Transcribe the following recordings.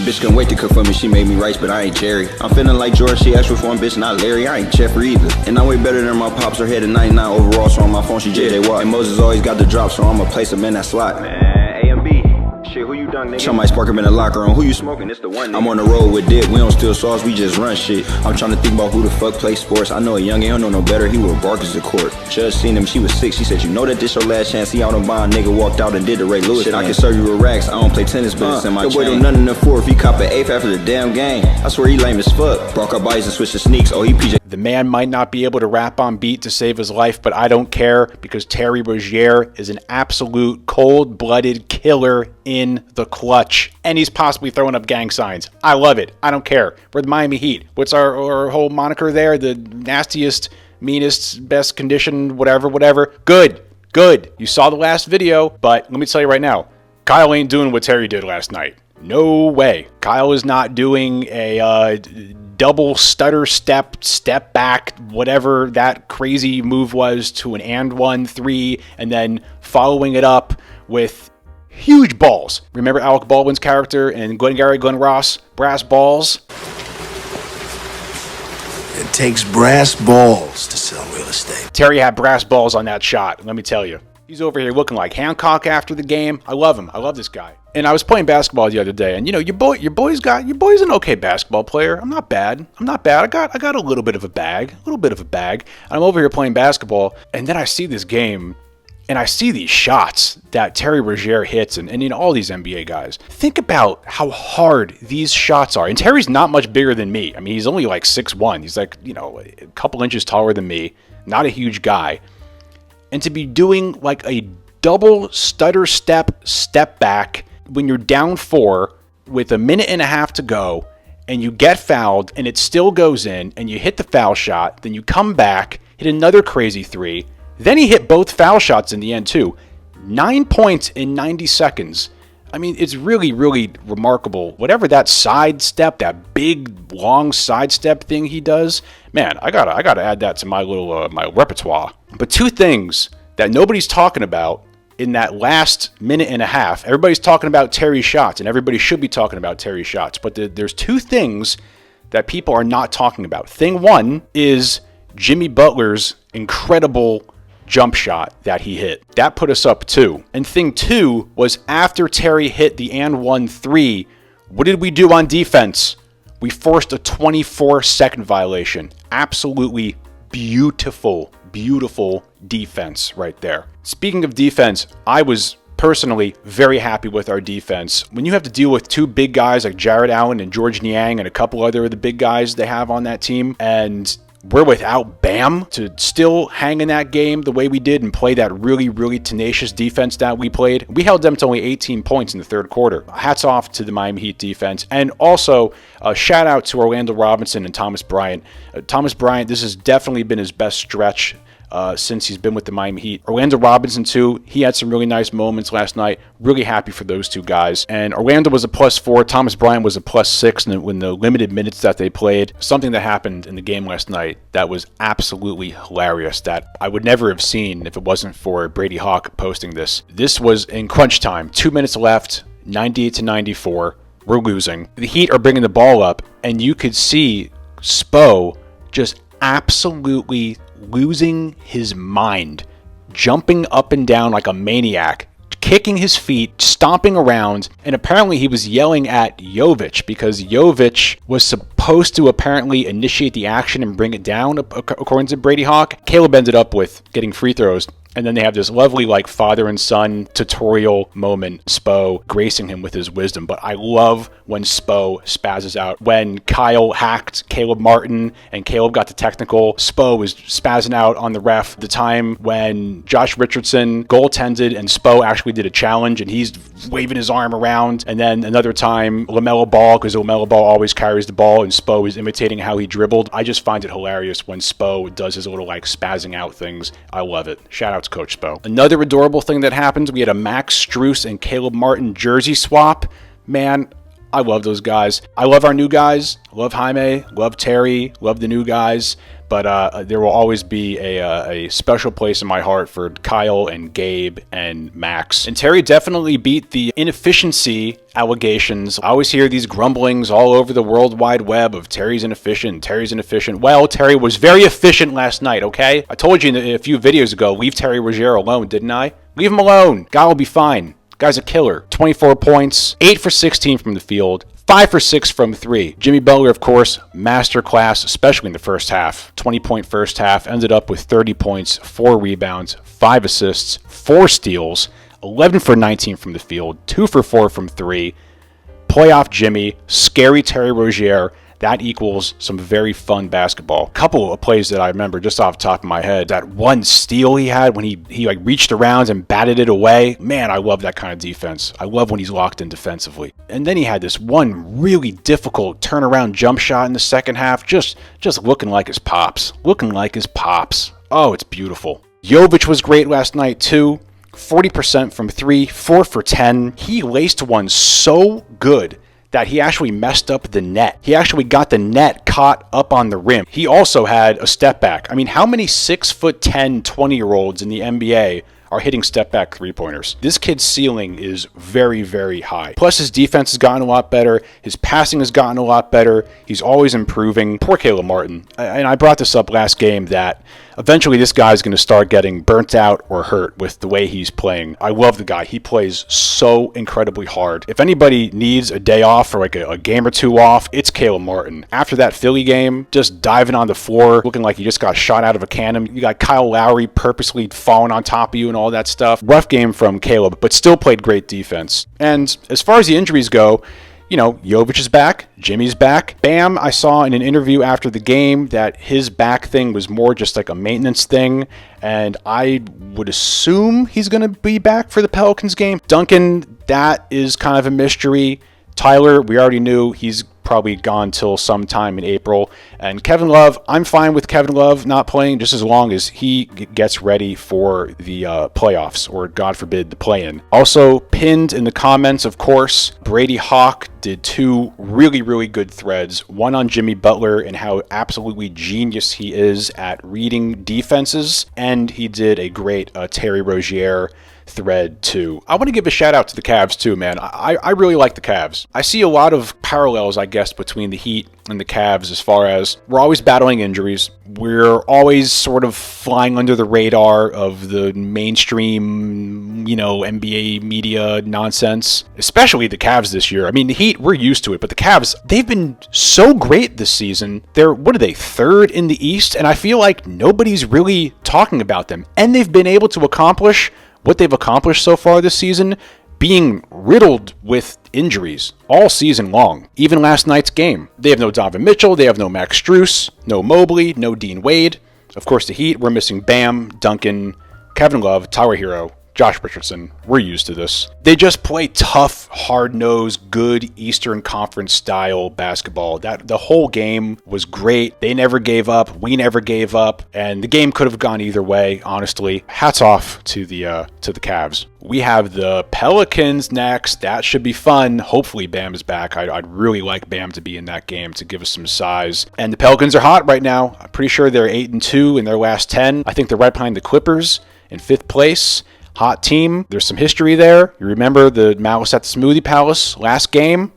bitch couldn't wait to cook for me, she made me rice, but I ain't Jerry. I'm feeling like George, she asked with one bitch, not Larry. I ain't Jeffrey either. And I'm way better than my pops, her head at 99 overall, so on my phone she J.J. Watt. And Moses always got the drop, so I'ma place him in that slot. Man, A and B. Shit, who you done, nigga? Somebody spark him in the locker room. Who you smoking? It's the one, nigga. I'm on the road with Dick. We don't steal sauce, we just run shit. I'm trying to think about who the fuck plays sports. I know a young, don't know no better. He would bark as the court. Judge seen him, she was sick. She said, you know that this your last chance. He out on bond, nigga walked out and did the Ray Lewis shit. I can serve you with racks. I don't play tennis, but it's in my chain. The boy do nothing in the fourth. He cop an eighth after the damn game. I swear he lame as fuck. Broke up bodies and switched to sneaks. Oh, he PJ. The man might not be able to rap on beat to save his life, but I don't care because Terry Rozier is an absolute cold-blooded killer in the clutch. And he's possibly throwing up gang signs. I love it. I don't care. We're the Miami Heat. What's our whole moniker there? The nastiest, meanest, best conditioned, whatever. Good. You saw the last video, but let me tell you right now, Kyle ain't doing what Terry did last night. No way. Kyle is not doing a double stutter step back, whatever that crazy move was, to an and 1-3, and then following it up with huge balls. Remember Alec Baldwin's character in Glengarry Glen Ross, Brass Balls? It takes brass balls to sell real estate. Terry had brass balls on that shot, let me tell you. He's over here looking like Hancock after the game. I love him. I love this guy. And I was playing basketball the other day, and you know, your boy's an okay basketball player. I'm not bad. I got a little bit of a bag. And I'm over here playing basketball, and then I see this game, and I see these shots that Terry Rozier hits, and you know, all these NBA guys. Think about how hard these shots are. And Terry's not much bigger than me. I mean, he's only like 6'1". He's like, you know, a couple inches taller than me. Not a huge guy. And to be doing like a double stutter step back when you're down 4 with a minute and a half to go, and you get fouled and it still goes in, and you hit the foul shot, then you come back, hit another crazy 3, then he hit both foul shots in the end too. 9 points in 90 seconds. I mean, it's really, really remarkable. Whatever that sidestep, that big, long sidestep thing he does, man, I gotta add that to my little my repertoire. But two things that nobody's talking about in that last minute and a half. Everybody's talking about Terry's shots, and everybody should be talking about Terry's shots. But there's two things that people are not talking about. Thing one is Jimmy Butler's incredible jump shot that he hit. That put us up 2. And thing 2 was after Terry hit the and 1-3, what did we do on defense? We forced a 24-second violation. Absolutely beautiful defense right there. Speaking of defense, I was personally very happy with our defense. When you have to deal with 2 big guys like Jared Allen and George Niang and a couple other of the big guys they have on that team, and we're without Bam to still hang in that game the way we did and play that really, really tenacious defense that we played. We held them to only 18 points in the third quarter. Hats off to the Miami Heat defense. And also, shout out to Orlando Robinson and Thomas Bryant. Thomas Bryant, this has definitely been his best stretch since he's been with the Miami Heat. Orlando Robinson, too, he had some really nice moments last night. Really happy for those two guys. And Orlando was a +4. Thomas Bryant was a +6 in the limited minutes that they played. Something that happened in the game last night that was absolutely hilarious that I would never have seen if it wasn't for Brady Hawk posting this. This was in crunch time. 2 minutes left, 98-94. We're losing. The Heat are bringing the ball up, and you could see Spo just absolutely losing his mind, jumping up and down like a maniac, kicking his feet, stomping around, and apparently he was yelling at Jovic because Jovic was supposed to apparently initiate the action and bring it down, according to Brady Hawk. Caleb ended up with getting free throws, and then they have this lovely like father and son tutorial moment, Spo gracing him with his wisdom. But I love when Spo spazzes out. When Kyle hacked Caleb Martin and Caleb got the technical, Spo was spazzing out on the ref. The time when Josh Richardson goaltended and Spo actually did a challenge and he's waving his arm around. And then another time, LaMelo Ball, because LaMelo Ball always carries the ball and Spo is imitating how he dribbled. I just find it hilarious when Spo does his little like spazzing out things. I love it. Shout out to Coach Spo. Another adorable thing that happened, we had a Max Strus and Caleb Martin jersey swap. Man, I love those guys. I love our new guys. Love Jaime. Love Terry. Love the new guys. But there will always be a special place in my heart for Kyle and Gabe and Max. And Terry definitely beat the inefficiency allegations. I always hear these grumblings all over the World Wide Web of Terry's inefficient, Terry's inefficient. Well, Terry was very efficient last night, okay? I told you in a few videos ago, leave Terry Rozier alone, didn't I? Leave him alone. Guy will be fine. Guy's a killer. 24 points, 8 for 16 from the field, 5 for 6 from 3. Jimmy Butler, of course, masterclass, especially in the first half. 20-point first half, ended up with 30 points, 4 rebounds, 5 assists, 4 steals, 11 for 19 from the field, 2 for 4 from 3. Playoff Jimmy, scary Terry Rozier. That equals some very fun basketball. Couple of plays that I remember just off the top of my head. That one steal he had when he like reached around and batted it away. Man, I love that kind of defense. I love when he's locked in defensively. And then he had this one really difficult turnaround jump shot in the second half. Just looking like his pops. Looking like his pops. Oh, it's beautiful. Jovic was great last night too. 40% from 3, 4 for 10. He laced one so good that he actually messed up the net. He actually got the net caught up on the rim. He also had a step back. I mean, how many 6'10", 20-year-olds in the NBA are hitting step back three-pointers? This kid's ceiling is very, very high. Plus, his defense has gotten a lot better. His passing has gotten a lot better. He's always improving. Poor Caleb Martin. And I brought this up last game that eventually this guy's going to start getting burnt out or hurt with the way he's playing. I love the guy. He plays so incredibly hard. If anybody needs a day off or like a game or two off, it's Caleb Martin. After that Philly game, just diving on the floor, looking like he just got shot out of a cannon. You got Kyle Lowry purposely falling on top of you and all that stuff. Rough game from Caleb, but still played great defense. And as far as the injuries go, you know, Jovic is back, Jimmy's back. Bam, I saw in an interview after the game that his back thing was more just like a maintenance thing, and I would assume he's going to be back for the Pelicans game. Duncan, that is kind of a mystery. Tyler, we already knew he's probably gone till sometime in April. And Kevin Love, I'm fine with Kevin Love not playing just as long as he gets ready for the playoffs, or God forbid, the play-in. Also pinned in the comments, of course, Brady Hawk did 2 really, really good threads. One on Jimmy Butler and how absolutely genius he is at reading defenses. And he did a great Terry Rozier thread too. I want to give a shout out to the Cavs too, man. I really like the Cavs. I see a lot of parallels, I guess, between the Heat and the Cavs as far as we're always battling injuries. We're always sort of flying under the radar of the mainstream, NBA media nonsense, especially the Cavs this year. I mean, the Heat, we're used to it, but the Cavs, they've been so great this season. They're, what are they, 3rd in the East? And I feel like nobody's really talking about them. And they've been able to accomplish what they've accomplished so far this season, being riddled with injuries all season long. Even last night's game. They have no Donovan Mitchell, they have no Max Strus, no Mobley, no Dean Wade. Of course, the Heat, we're missing Bam, Duncan, Kevin Love, Tyler Hero, Josh Richardson. We're used to this. They just play tough, hard-nosed, good Eastern Conference style basketball. The whole game was great. They never gave up. We never gave up. And the game could have gone either way, honestly. Hats off to the Cavs. We have the Pelicans next. That should be fun. Hopefully Bam is back. I'd really like Bam to be in that game to give us some size. And the Pelicans are hot right now. I'm pretty sure they're 8-2 in their last 10. I think they're right behind the Clippers in 5th place. Hot team. There's some history there. You remember the Malice at the Smoothie Palace last game?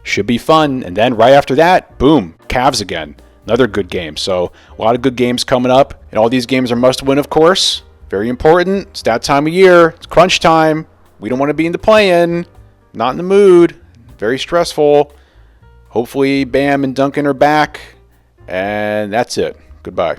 Should be fun. And then right after that, boom, Cavs again. Another good game. So a lot of good games coming up. And all these games are must win, of course. Very important. It's that time of year. It's crunch time. We don't want to be in the play-in. Not in the mood. Very stressful. Hopefully Bam and Duncan are back. And that's it. Goodbye.